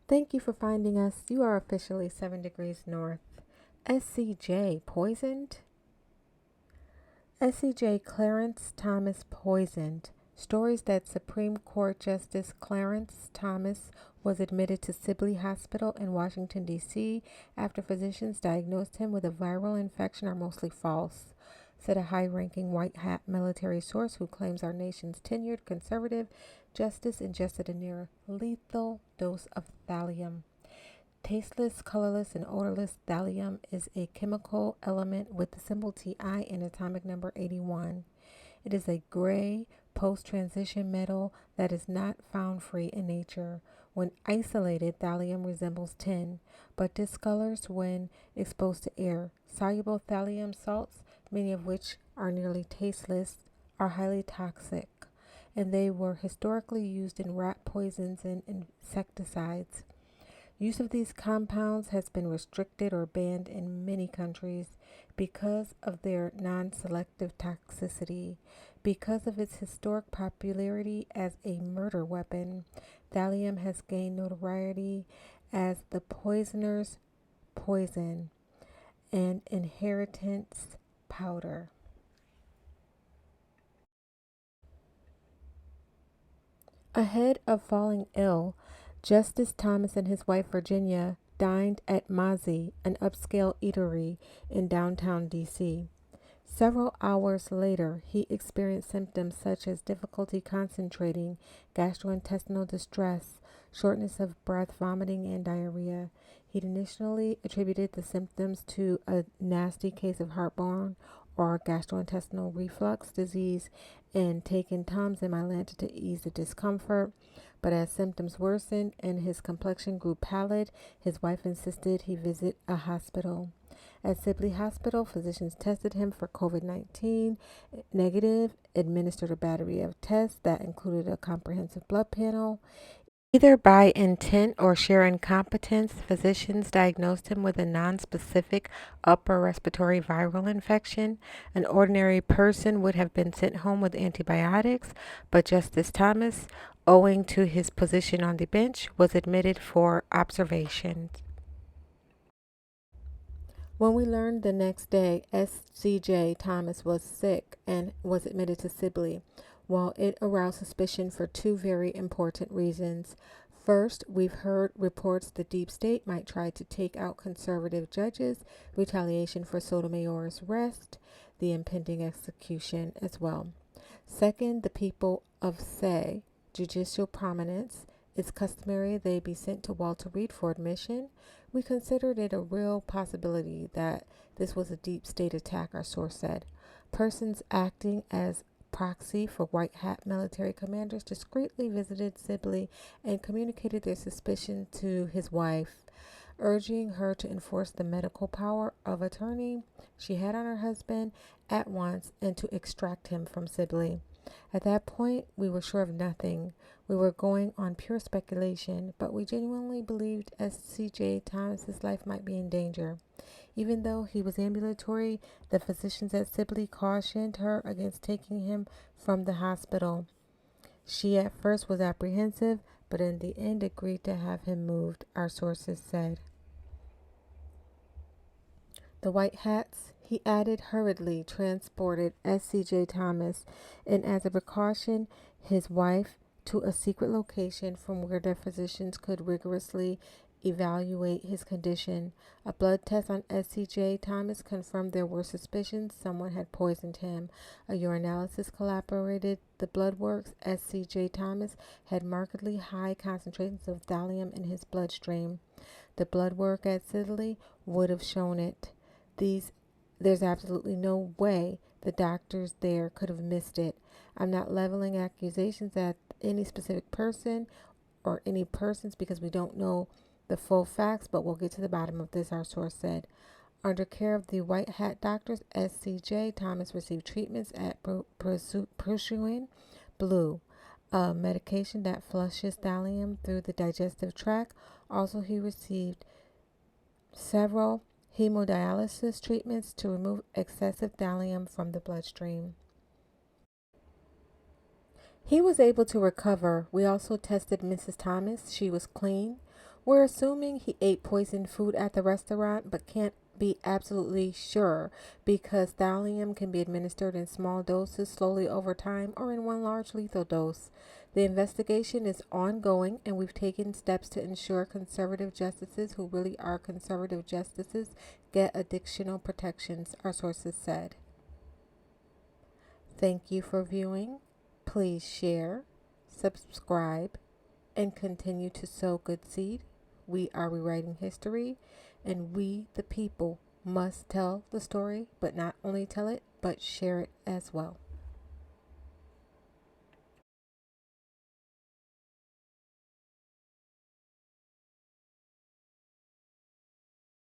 Thank you for finding us. You are officially 7 degrees north. SCJ Poisoned? SCJ Clarence Thomas Poisoned. Stories that Supreme Court Justice Clarence Thomas was admitted to Sibley Hospital in Washington, D.C. after physicians diagnosed him with a viral infection are mostly false, said a high-ranking white hat military source who claims our nation's tenured conservative justice ingested a near lethal dose of thallium. Tasteless, colorless, and odorless thallium is a chemical element with the symbol Ti and atomic number 81. It is a gray post-transition metal that is not found free in nature. When isolated, thallium resembles tin, but discolors when exposed to air. Soluble thallium salts, many of which are nearly tasteless, are highly toxic, and they were historically used in rat poisons and insecticides. Use of these compounds has been restricted or banned in many countries because of their non-selective toxicity. Because of its historic popularity as a murder weapon, thallium has gained notoriety as the poisoner's poison and inheritance powder. Ahead of falling ill, Justice Thomas and his wife Virginia dined at Mozzie, an upscale eatery in downtown D.C. Several hours later, he experienced symptoms such as difficulty concentrating, gastrointestinal distress, shortness of breath, vomiting, and diarrhea. He'd initially attributed the symptoms to a nasty case of heartburn or gastrointestinal reflux disease and taken Tums and Mylanta to ease the discomfort. But as symptoms worsened and his complexion grew pallid, his wife insisted he visit a hospital. At Sibley Hospital, physicians tested him for COVID-19 negative, administered a battery of tests that included a comprehensive blood panel. Either by intent or sheer incompetence, physicians diagnosed him with a nonspecific upper respiratory viral infection. An ordinary person would have been sent home with antibiotics, but Justice Thomas, owing to his position on the bench, was admitted for observation. When we learned the next day SCJ Thomas was sick and was admitted to Sibley, well, it aroused suspicion for two very important reasons. First, we've heard reports the deep state might try to take out conservative judges, retaliation for Sotomayor's arrest, the impending execution as well. Second, the people of, say, judicial prominence, it's customary they be sent to Walter Reed for admission. We considered it a real possibility that this was a deep state attack, our source said. Persons acting as proxy for white hat military commanders discreetly visited Sibley and communicated their suspicion to his wife, urging her to enforce the medical power of attorney she had on her husband at once and to extract him from Sibley. At that point, we were sure of nothing. We were going on pure speculation, but we genuinely believed SCJ Thomas's life might be in danger. Even though he was ambulatory, the physicians at Sibley cautioned her against taking him from the hospital. She at first was apprehensive, but in the end agreed to have him moved, our sources said. The white hats, he added, hurriedly transported SCJ Thomas and, as a precaution, his wife to a secret location from where their physicians could rigorously evaluate his condition. A blood test on SCJ Thomas confirmed there were suspicions someone had poisoned him. A urinalysis corroborated the blood works. SCJ Thomas had markedly high concentrations of thallium in his bloodstream. The blood work at Sidley would have shown it. There's absolutely no way the doctors there could have missed it. I'm not leveling accusations at any specific person or any persons because we don't know the full facts, but we'll get to the bottom of this, our source said. Under care of the white hat doctors, SCJ Thomas received treatments at Pursuing Blue, a medication that flushes thallium through the digestive tract. Also, he received several hemodialysis treatments to remove excessive thallium from the bloodstream. He was able to recover. We also tested Mrs. Thomas. She was clean. We're assuming he ate poisoned food at the restaurant, but can't be absolutely sure because thallium can be administered in small doses slowly over time or in one large lethal dose. The investigation is ongoing, and we've taken steps to ensure conservative justices who really are conservative justices get additional protections, our sources said. Thank you for viewing. Please share, subscribe, and continue to sow good seed. We are rewriting history, and we, the people, must tell the story, but not only tell it, but share it as well.